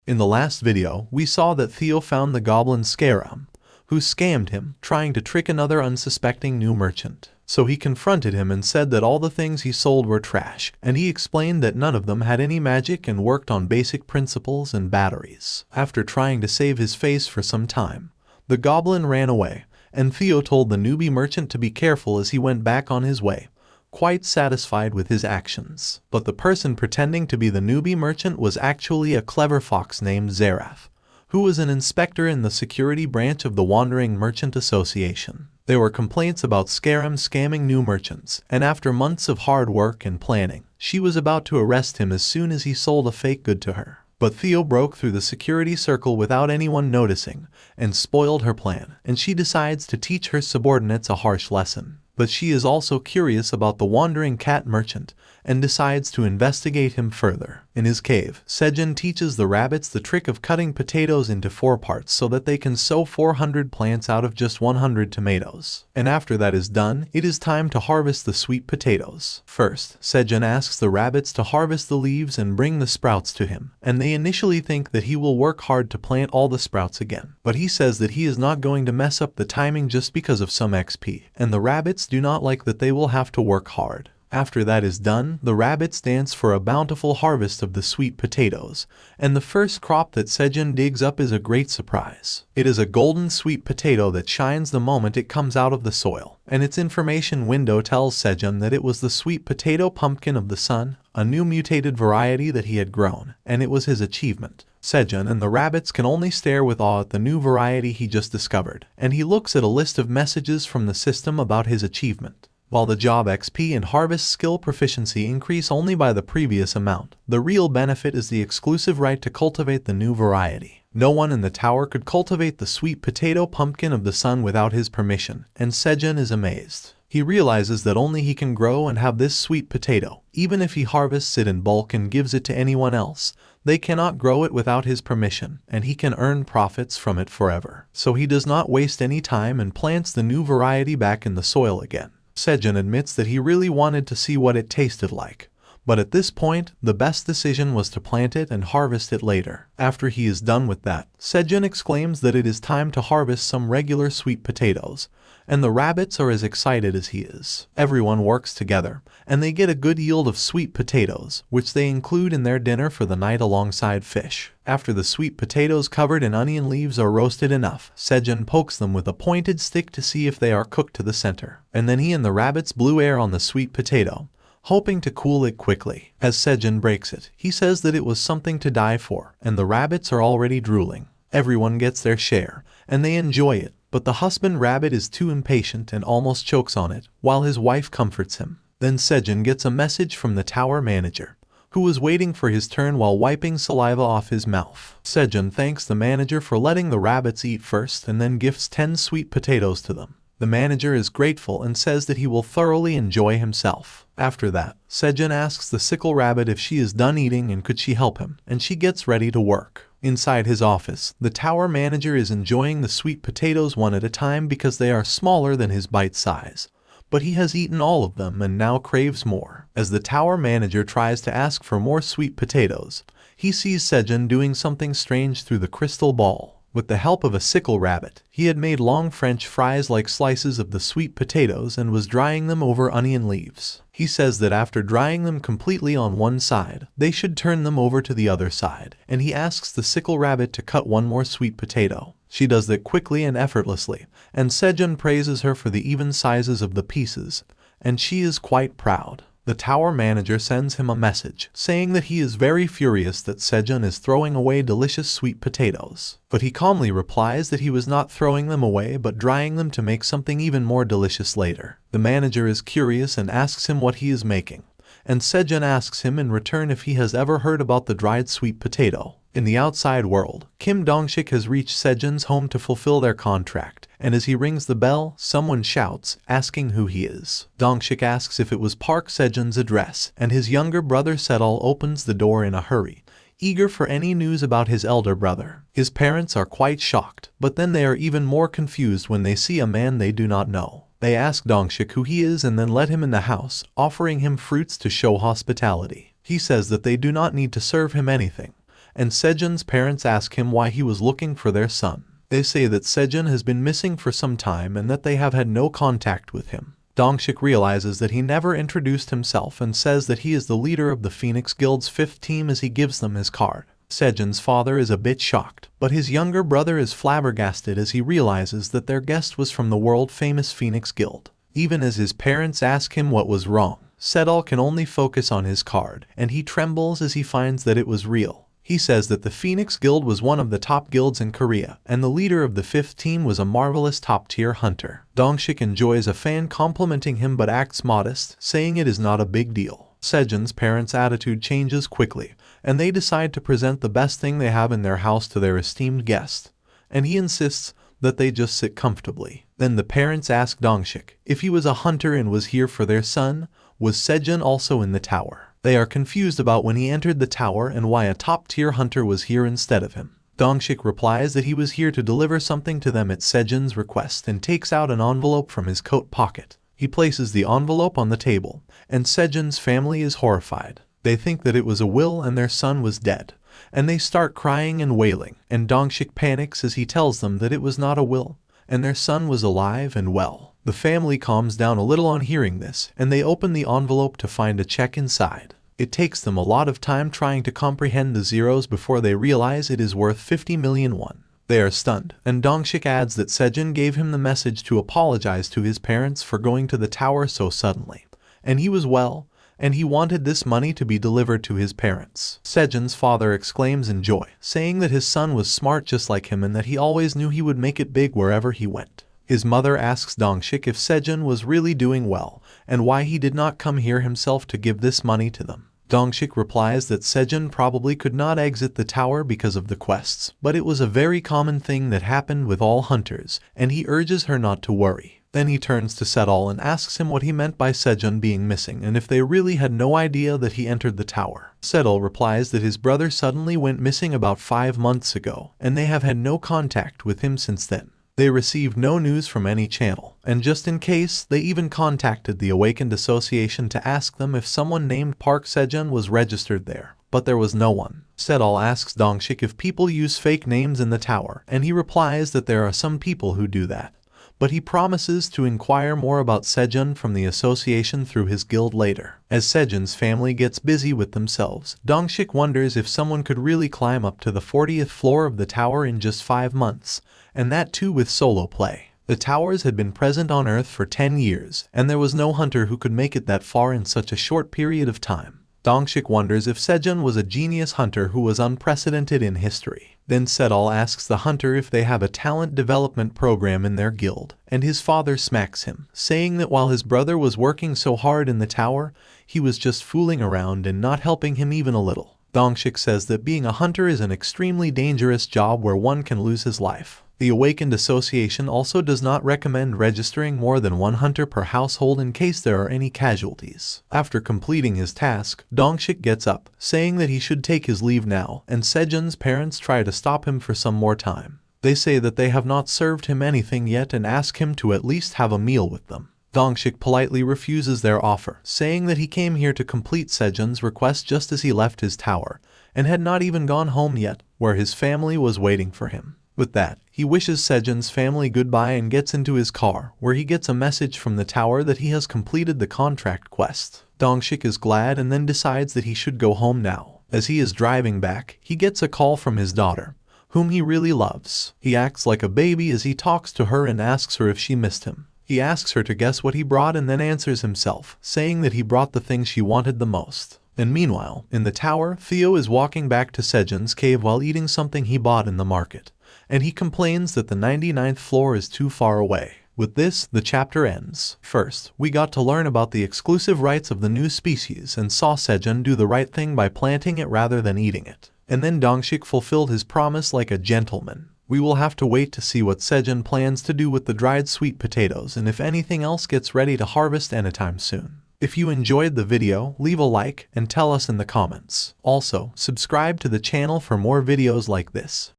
In the last video, we saw that Theo found the goblin Squirrel, who scammed him, trying to trick another unsuspecting new merchant. So he confronted him and said that all the things he sold were trash, and he explained that none of them had any magic and worked on basic principles and batteries. After trying to save his face for some time, the goblin ran away, and Theo told the newbie merchant to be careful as he went back on his way, quite satisfied with his actions. But the person pretending to be the newbie merchant was actually a clever fox named Zareth, who was an inspector in the security branch of the Wandering Merchant Association. There were complaints about Squirrel scamming new merchants, and after months of hard work and planning, she was about to arrest him as soon as he sold a fake good to her. But Theo broke through the security circle without anyone noticing and spoiled her plan, and she decides to teach her subordinates a harsh lesson. But she is also curious about the wandering cat merchant and decides to investigate him further. In his cave, Sejun teaches the rabbits the trick of cutting potatoes into 4 parts so that they can sow 400 plants out of just 100 tomatoes. And after that is done, it is time to harvest the sweet potatoes. First, Sejun asks the rabbits to harvest the leaves and bring the sprouts to him, and they initially think that he will work hard to plant all the sprouts again. But he says that he is not going to mess up the timing just because of some XP, and the rabbits do not like that they will have to work hard. After that is done, the rabbits dance for a bountiful harvest of the sweet potatoes, and the first crop that Sejun digs up is a great surprise. It is a golden sweet potato that shines the moment it comes out of the soil, and its information window tells Sejun that it was the sweet potato pumpkin of the sun, a new mutated variety that he had grown, and it was his achievement. Sejun and the rabbits can only stare with awe at the new variety he just discovered, and he looks at a list of messages from the system about his achievement. While the job XP and harvest skill proficiency increase only by the previous amount, the real benefit is the exclusive right to cultivate the new variety. No one in the tower could cultivate the sweet potato pumpkin of the sun without his permission, and Sejun is amazed. He realizes that only he can grow and have this sweet potato. Even if he harvests it in bulk and gives it to anyone else, they cannot grow it without his permission, and he can earn profits from it forever. So he does not waste any time and plants the new variety back in the soil again. Sejun admits that he really wanted to see what it tasted like, but at this point, the best decision was to plant it and harvest it later. After he is done with that, Sejun exclaims that it is time to harvest some regular sweet potatoes, and the rabbits are as excited as he is. Everyone works together, and they get a good yield of sweet potatoes, which they include in their dinner for the night alongside fish. After the sweet potatoes covered in onion leaves are roasted enough, Sejun pokes them with a pointed stick to see if they are cooked to the center, and then he and the rabbits blew air on the sweet potato, hoping to cool it quickly. As Sejun breaks it, he says that it was something to die for, and the rabbits are already drooling. Everyone gets their share, and they enjoy it, but the husband rabbit is too impatient and almost chokes on it, while his wife comforts him. Then Sejun gets a message from the tower manager, who was waiting for his turn while wiping saliva off his mouth. Sejun thanks the manager for letting the rabbits eat first and then gifts 10 sweet potatoes to them. The manager is grateful and says that he will thoroughly enjoy himself. After that, Sejun asks the sickle rabbit if she is done eating and could she help him, and she gets ready to work. Inside his office, the tower manager is enjoying the sweet potatoes one at a time because they are smaller than his bite size. But he has eaten all of them and now craves more. As the tower manager tries to ask for more sweet potatoes, he sees Sejun doing something strange through the crystal ball. With the help of a sickle rabbit, he had made long French fries like slices of the sweet potatoes and was drying them over onion leaves. He says that after drying them completely on one side, they should turn them over to the other side, and he asks the sickle rabbit to cut one more sweet potato. She does that quickly and effortlessly, and Sejun praises her for the even sizes of the pieces, and she is quite proud. The tower manager sends him a message, saying that he is very furious that Sejun is throwing away delicious sweet potatoes. But he calmly replies that he was not throwing them away but drying them to make something even more delicious later. The manager is curious and asks him what he is making, and Sejun asks him in return if he has ever heard about the dried sweet potato. In the outside world, Kim Dongshik has reached Sejun's home to fulfill their contract, and as he rings the bell, someone shouts, asking who he is. Dongshik asks if it was Park Sejun's address, and his younger brother Sedal opens the door in a hurry, eager for any news about his elder brother. His parents are quite shocked, but then they are even more confused when they see a man they do not know. They ask Dongshik who he is and then let him in the house, offering him fruits to show hospitality. He says that they do not need to serve him anything, and Sejun's parents ask him why he was looking for their son. They say that Sejun has been missing for some time and that they have had no contact with him. Dongshik realizes that he never introduced himself and says that he is the leader of the Phoenix Guild's 5th team as he gives them his card. Sejun's father is a bit shocked, but his younger brother is flabbergasted as he realizes that their guest was from the world-famous Phoenix Guild. Even as his parents ask him what was wrong, Sejun can only focus on his card, and he trembles as he finds that it was real. He says that the Phoenix Guild was one of the top guilds in Korea, and the leader of the 5th team was a marvelous top-tier hunter. Dongshik enjoys a fan complimenting him but acts modest, saying it is not a big deal. Sejun's parents' attitude changes quickly, and they decide to present the best thing they have in their house to their esteemed guest, and he insists that they just sit comfortably. Then the parents ask Dongshik if he was a hunter and was here for their son. Was Sejun also in the tower? They are confused about when he entered the tower and why a top-tier hunter was here instead of him. Dongshik replies that he was here to deliver something to them at Sejun's request and takes out an envelope from his coat pocket. He places the envelope on the table, and Sejun's family is horrified. They think that it was a will and their son was dead, and they start crying and wailing, and Dongshik panics as he tells them that it was not a will, and their son was alive and well. The family calms down a little on hearing this, and they open the envelope to find a check inside. It takes them a lot of time trying to comprehend the zeros before they realize it is worth 50 million won. They are stunned, and Dongshik adds that Sejun gave him the message to apologize to his parents for going to the tower so suddenly, and he was well, and he wanted this money to be delivered to his parents. Sejun's father exclaims in joy, saying that his son was smart just like him and that he always knew he would make it big wherever he went. His mother asks Dongshik if Sejun was really doing well, and why he did not come here himself to give this money to them. Dongshik replies that Sejun probably could not exit the tower because of the quests, but it was a very common thing that happened with all hunters, and he urges her not to worry. Then he turns to Sejun and asks him what he meant by Sejun being missing and if they really had no idea that he entered the tower. Sejun replies that his brother suddenly went missing about 5 months ago, and they have had no contact with him since then. They received no news from any channel, and just in case, they even contacted the Awakened Association to ask them if someone named Park Sejun was registered there, but there was no one. Sejun asks Dongshik if people use fake names in the tower, and he replies that there are some people who do that, but he promises to inquire more about Sejun from the association through his guild later. As Sejun's family gets busy with themselves, Dongshik wonders if someone could really climb up to the 40th floor of the tower in just 5 months, and that too with solo play. The towers had been present on Earth for 10 years, and there was no hunter who could make it that far in such a short period of time. Dongshik wonders if Sejun was a genius hunter who was unprecedented in history. Then Sejun asks the hunter if they have a talent development program in their guild, and his father smacks him, saying that while his brother was working so hard in the tower, he was just fooling around and not helping him even a little. Dongshik says that being a hunter is an extremely dangerous job where one can lose his life. The Awakened Association also does not recommend registering more than 1 hunter per household in case there are any casualties. After completing his task, Dongshik gets up, saying that he should take his leave now, and Sejun's parents try to stop him for some more time. They say that they have not served him anything yet and ask him to at least have a meal with them. Dongshik politely refuses their offer, saying that he came here to complete Sejun's request just as he left his tower, and had not even gone home yet, where his family was waiting for him. With that, he wishes Sejun's family goodbye and gets into his car, where he gets a message from the tower that he has completed the contract quest. Dongshik is glad and then decides that he should go home now. As he is driving back, he gets a call from his daughter, whom he really loves. He acts like a baby as he talks to her and asks her if she missed him. He asks her to guess what he brought and then answers himself, saying that he brought the thing she wanted the most. And meanwhile, in the tower, Theo is walking back to Sejun's cave while eating something he bought in the market, and he complains that the 99th floor is too far away. With this, the chapter ends. First, we got to learn about the exclusive rights of the new species and saw Sejun do the right thing by planting it rather than eating it. And then Dongshik fulfilled his promise like a gentleman. We will have to wait to see what Sejun plans to do with the dried sweet potatoes and if anything else gets ready to harvest anytime soon. If you enjoyed the video, leave a like and tell us in the comments. Also, subscribe to the channel for more videos like this.